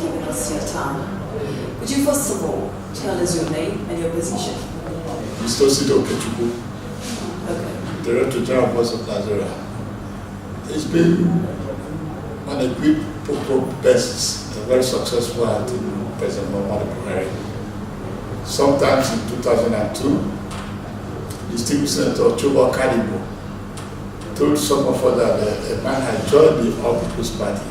giving us your time. Could you first of all tell us your name and your position? Mr. Osita Okechukwu, Director General Boss of Nigeria. It's been on a quid pro quo basis, a very successful act in President Muhammadu Buhari. Sometimes in 2002, distinguished Senator Osita Okechukwu told some of us that a man had joined the All People's Party,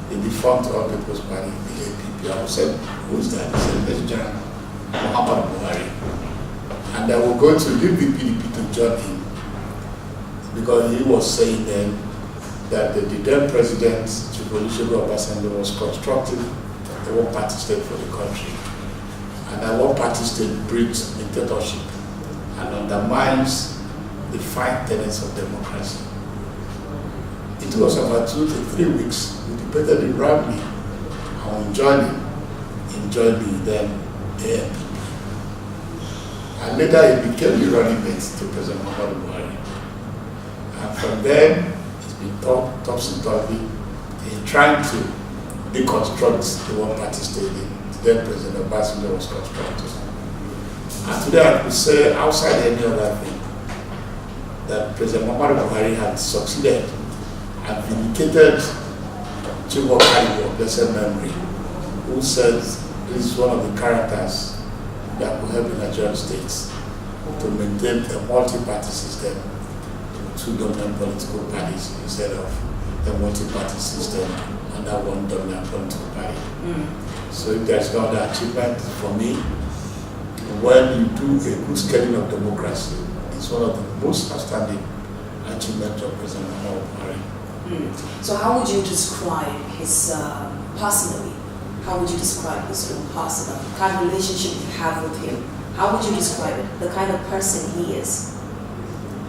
the defunct All People's Party, the APP. I said, who is that? He said, President General Muhammadu Buhari. And they were going to leave the PDP to join him because he was saying then that the then President, Chief Olusegun Obasanjo, was constructing a one-party state for the country. And that one-party state breeds dictatorship and undermines the five tenets of democracy. It was about 2 to 3 weeks. We debated it roundly on joining then ANP. And later it became the running mate to President Muhammadu Buhari. And from then, it's been topsy-turvy in trying to deconstruct the one-party state that then President Obasanjo was constructing. And today I could say, outside any other thing, that President Muhammadu Buhari had succeeded and vindicated Chief of blessed memory, who said this is one of the characters that will help the Nigerian states to maintain a multi-party system with 2 dominant political parties instead of a multi-party system under 1 dominant political party. So if there's no other achievement for me, when you do a good scaling of democracy, it's one of the most outstanding achievements of President Muhammadu Buhari. So how would you describe his, personally, how would you describe his own personal, the kind of relationship you have with him? How would you describe it, the kind of person he is?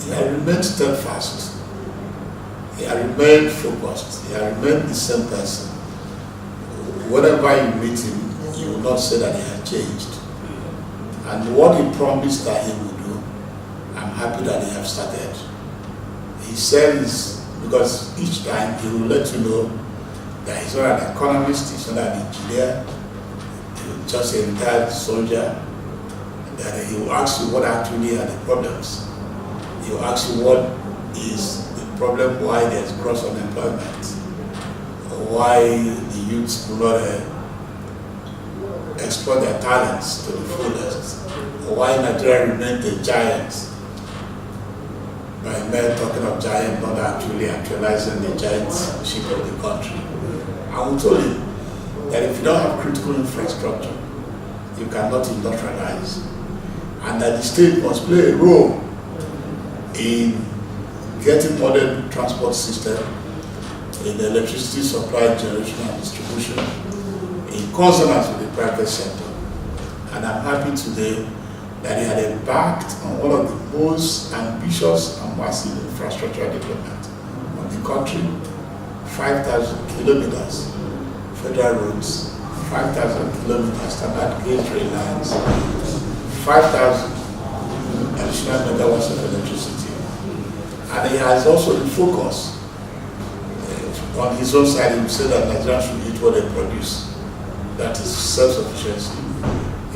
He had remained steadfast. He had remained focused. He had remained the same person. Whenever you meet him, you will not say that he had changed. And what he promised that he would do, I'm happy that he has started. He says, because each time he will let you know that he's not an economist, he's not an engineer, he's just a retired soldier, that he will ask you what actually are the problems. He will ask you what is the problem, why there's gross unemployment, why the youths do not exploit their talents to the fullest, why Nigeria remains a giant, by men talking of giant, not actually actualizing the giantship of the country. I will tell you that if you don't have critical infrastructure, you cannot industrialize. And that the state must play a role in getting modern transport system, in the electricity supply, generation and distribution, in consonance with the private sector. And I'm happy today that he had embarked on one of the most ambitious and massive infrastructure development of the country. 5,000 kilometers federal roads, 5,000 kilometers standard gauge rail lines, 5,000 additional megawatts of electricity. And he has also the focus on his own side. He will say that Nigeria should eat what they produce. That is self-sufficiency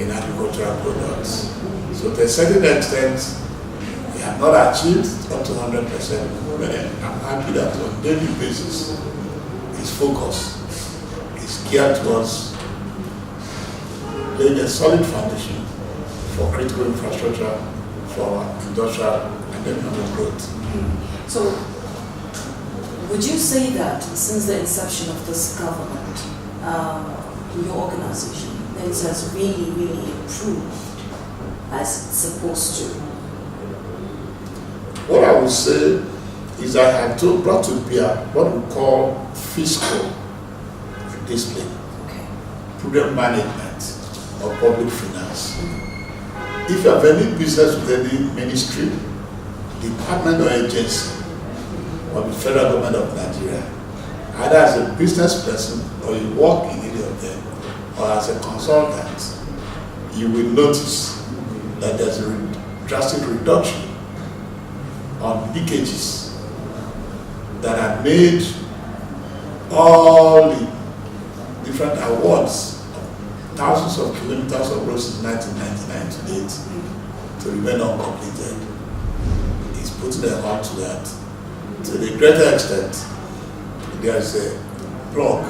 in agricultural products. So to a certain extent, we have not achieved up to 100%, but I'm happy that on a daily basis, his focus is geared towards laying a solid foundation for critical infrastructure, for industrial and economic growth. So, would you say that since the inception of this government, your organization, things has really, really improved as it's supposed to? What I would say is I have brought to bear what we call fiscal discipline, prudent management of public finance. If you have any business with any ministry, department or agency of the federal government of Nigeria, either as a business person or you work in any of them, or as a consultant, you will notice that there's a drastic reduction on leakages that have made all the different awards, thousands of kilometers of roads since 1999 to date to remain uncompleted. He's putting a halt to that. To the greater extent, there is a block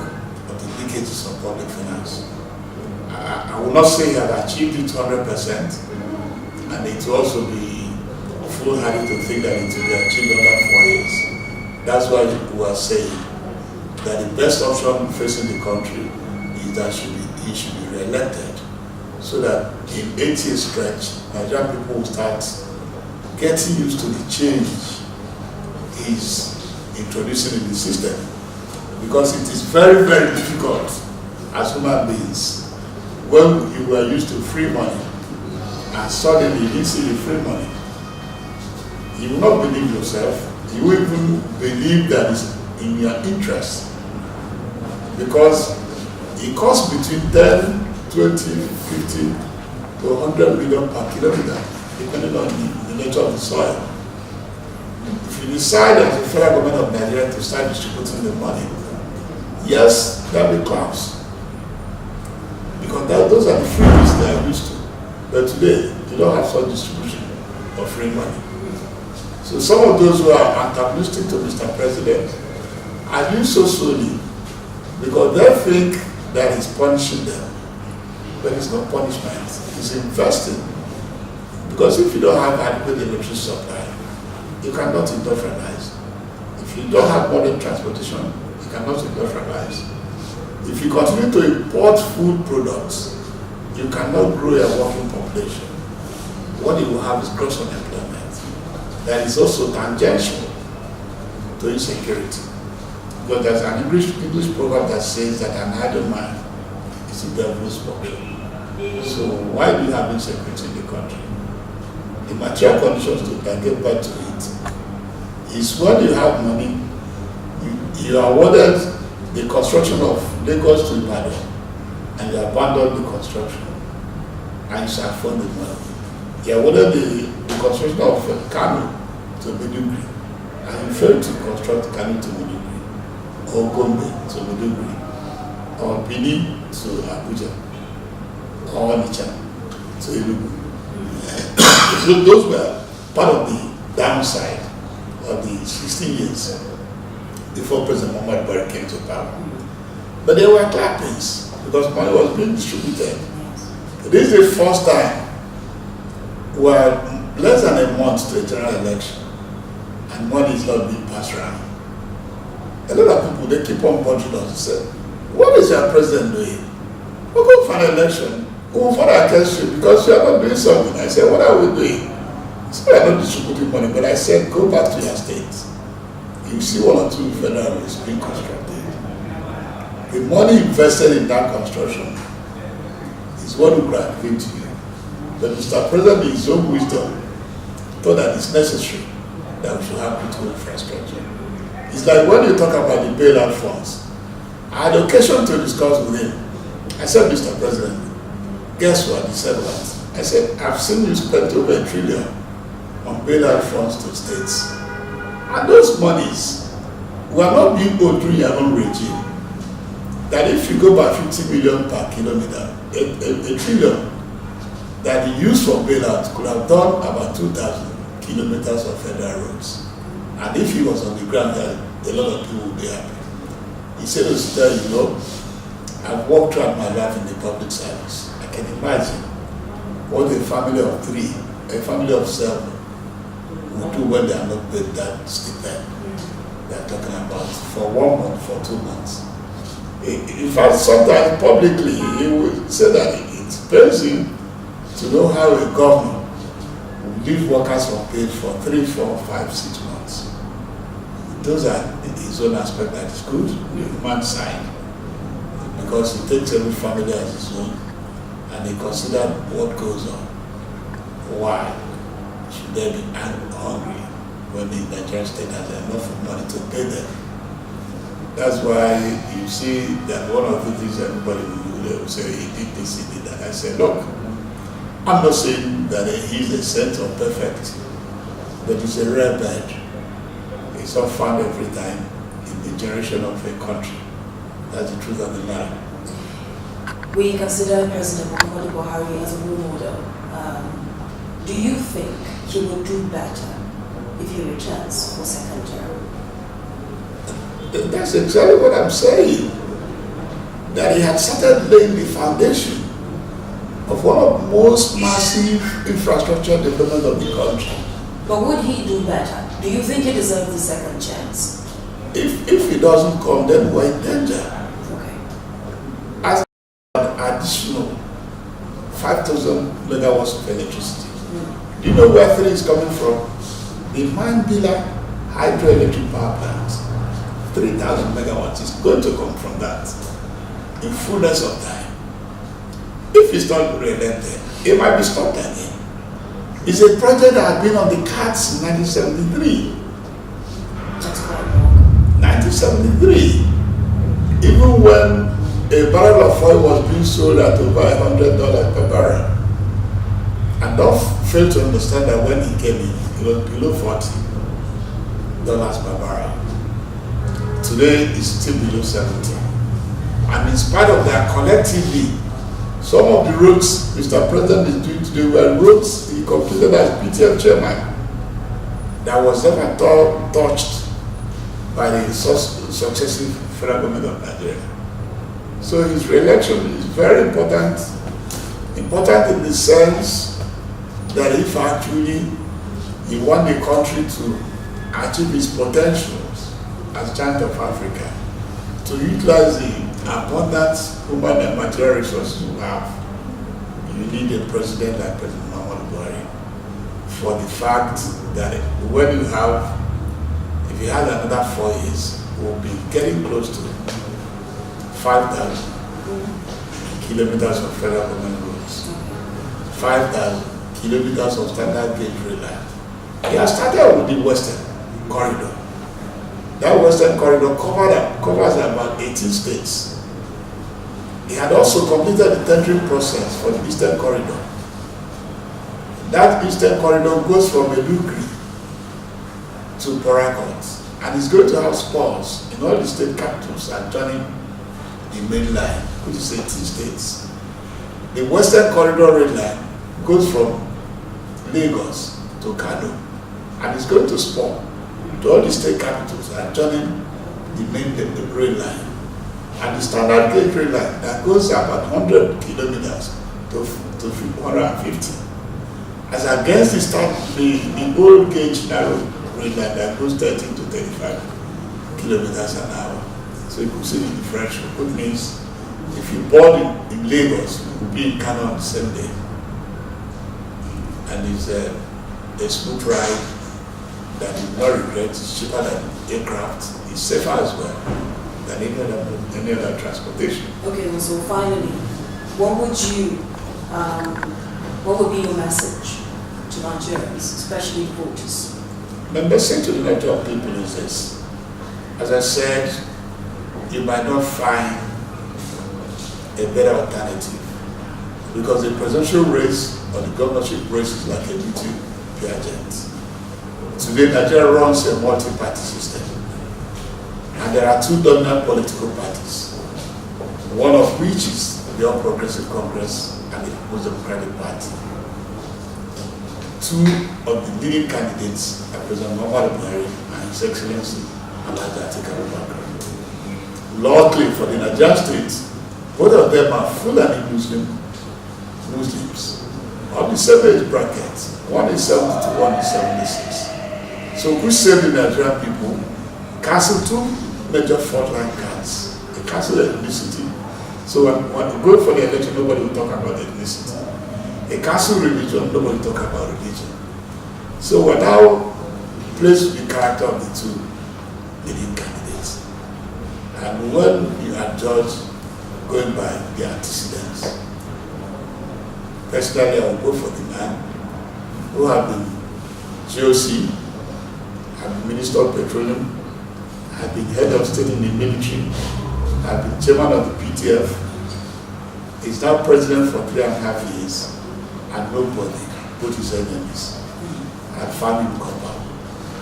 of the leakages of public finance. I will not say he has achieved it 100%, and it will also be foolhardy to think that it will be achieved under 4 years. That's why we are saying that the best option facing the country is that he should be re-elected, so that in 8 years stretch, Nigerian people will start getting used to the change he's introducing in the system. Because it is very, very difficult as human beings when you were used to free money and suddenly you didn't see the free money. You will not believe yourself. You will even believe that it's in your interest, because it costs between 10, 20, 50 to 100 million per kilometer, depending on the nature of the soil. If you decide as the federal government of Nigeria to start distributing the money, yes, there will be clouds, because those are the freebies they are used to. But today, you don't have such distribution of free money. So some of those who are antagonistic to Mr. President are doing so solely because they think that he's punishing them. But it's not punishment, it's investing. Because if you don't have adequate electricity supply, you cannot industrialize. If you don't have modern transportation, you cannot industrialize. If you continue to import food products, you cannot grow a working population. What you will have is gross unemployment. That is also tangential to insecurity. Because there's an English proverb that says that an idle man is the devil's workshop. So why do you have insecurity in the country? The material conditions to get back to it is when you have money, you are awarded the construction of Lagos to Ibadan, and you abandon the construction, and you start funding money. You awarded the construction of Kano to Maiduguri, and you failed to construct Kano to Maiduguri, or Gombe to Maiduguri, or Benin to Abuja, or Onitsha to Enugu. So those were part of the downside of the 16 years before President Muhammad Buhari came to power. But there were clappings because money was being distributed. This is the first time we are less than a month to a general election and money is not being passed around. A lot of people, they keep on punching us and say, what is your president doing? We'll go for an election. We'll fight against you because you are not doing something. I said, what are we doing? So we are not distributing money, but I said, go back to your states. You see 1 or 2 federal roads being constructed. The money invested in that construction is what will graduate to you. But Mr. President, in his own wisdom, thought that it's necessary that we should have critical infrastructure. It's like when you talk about the bailout funds. I had occasion to discuss with him. I said, Mr. President, guess what? He said what? I said, I've seen you spend over $1 trillion on bailout funds to states. And those monies were not being owed during your own regime. That if you go by 50 million per kilometer, a trillion that he used for bailout could have done about 2,000 kilometers of federal roads. And if he was on the ground, a lot of people would be happy. He said, Osita, you know, I've worked throughout my life in the public service. I can imagine what a family of 3, a family of 7 would do when they are not paid that stipend they are talking about for 1 month, for 2 months. In fact, sometimes publicly he would say that it pains him to know how a government will leave workers unpaid for 3, 4, 5, 6 months. Those are his own aspect that is good, the human side, because he takes every family as his own and he considers what goes on. Why should they be hungry when the Nigerian state has enough money to pay them? That's why you see that one of the things everybody will do, they will say, he did this, he did that. I say, look, I'm not saying that he's a saint or perfect, but he's a rare bird. It's not found every time in the generation of a country. That's the truth of the matter. we consider President Muhammadu Buhari as a role model. Do you think he would do better if he returns for second term? That's exactly what I'm saying. That he had started laying the foundation of one of the most massive infrastructure development of the country. But would he do better? Do you think he deserves the second chance? If he doesn't come, then we're in danger. Okay. As an additional 5,000 megawatts of electricity. Do you know where 3 is coming from? The Mandela hydroelectric power plant. 3,000 megawatts is going to come from that in fullness of time. If it's not relented, it might be stopped again. It's a project that had been on the cards since 1973. That's quite long. 1973. Even when a barrel of oil was being sold at over $100 per barrel. And don't fail to understand that when he came in, it was below $40 per barrel. Today, it's still below 70. And in spite of that, collectively, some of the roads Mr. President is doing today were roads he completed as PTF chairman that was never touched by the successive federal government of Nigeria. So his re-election is very important in the sense that if actually he want the country to achieve its potentials as giant of Africa, to utilize the abundant human and material resources we have, you need a president like President Muhammadu Buhari for the fact that when you have, if you had another 4 years, we'll be getting close to 5,000 kilometers of federal government roads, 5,000 kilometers of standard gauge rail line. He has started with the Western Corridor. That Western Corridor covers about 18 states. He had also completed the tendering process for the Eastern Corridor. That Eastern Corridor goes from Elugri to Port Harcourt, and is going to have spurs in all the state capitals adjoining the main line, which is 18 states. The Western Corridor rail line goes from Lagos to Kano, and is going to spur to all the state capitals adjoining the main rail line. And the standard gauge rail line that goes about 100 kilometers to 150. As against the old gauge narrow rail line that goes 30 to 35 kilometers an hour. So you can see the differential, which means if you board in Lagos, you will be in Kano on the same day. And it's a smooth ride that you will not regret. It's cheaper than aircraft. It's safer as well than any other transportation. Okay, well, so finally, what would be your message to Nigerians, especially voters? My message to the Nigerian people is this. As I said, you might not find a better alternative because the presidential race or the governorship race is like a beauty pageant. Today, Nigeria runs a multi-party system. And there are 2 dominant political parties, one of which is the All Progressive Congress and the People's Democratic Party. 2 of the leading candidates are President Muhammadu Buhari and His Excellency Alhaji Atiku Abubakar. Luckily for the Nigerian state, both of them are Fulani Muslims of the same age bracket. One is 70 to one is 76. So we save the Nigerian people, cancel 2 major fault line cards. They cancel ethnicity. So when you go for the election, nobody will talk about ethnicity. They cancel religion, nobody will talk about religion. So we're now placed with the character of the 2 leading candidates. And when you are judged going by the antecedents, personally I will go for the man who have been GOC, have been Minister of Petroleum, have been head of state in the military, have been chairman of the PTF, is now president for 3.5 years, and nobody put his enemies and family compound.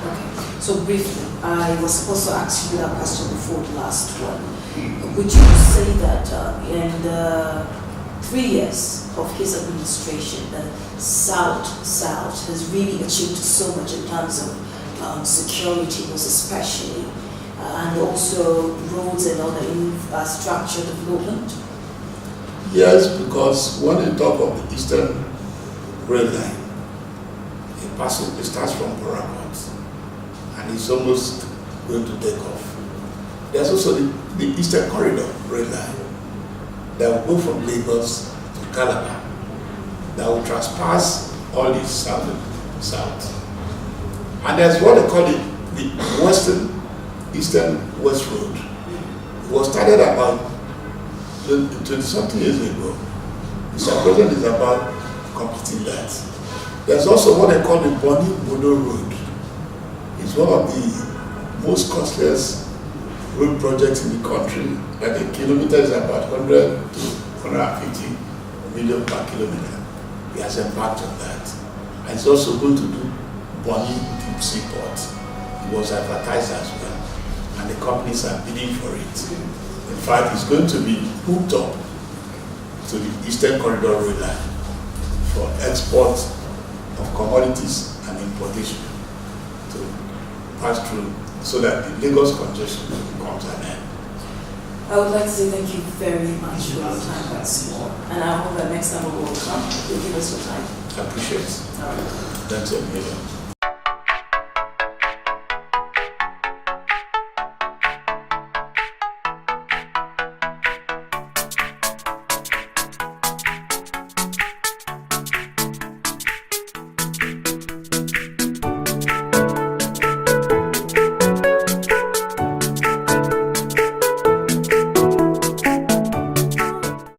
Okay. So briefly, I was supposed to ask you that question before the last one. Would you say that in the 3 years of his administration, the South has really achieved so much in terms of security, most especially, and also roads and other infrastructure development? Yes, because when you talk of the Eastern Rail Line, it starts from Port Harcourt and it's almost going to take off. There's also the Eastern Corridor Rail Line that will go from Lagos to Calabar, that will trespass all the south. And there's what they call the Eastern West Road. It was started about 20-something years ago. Mr. President is about completing that. There's also what they call the Bonny-Bodo Road. It's one of the most costliest road projects in the country. Like a kilometer is about 100 to 150 million per kilometer. He has embarked on that. And it's also going to do Bonny Deep Seaport. It was advertised as well. And the companies are bidding for it. In fact, it's going to be hooked up to the Eastern Corridor Rail Line for export of commodities and importation to pass through so that the Lagos congestion comes to an end. I would like to say thank you very much for your time once more. And I hope that next time we will come, you'll give us your time. I appreciate it. All right. Thanks a million.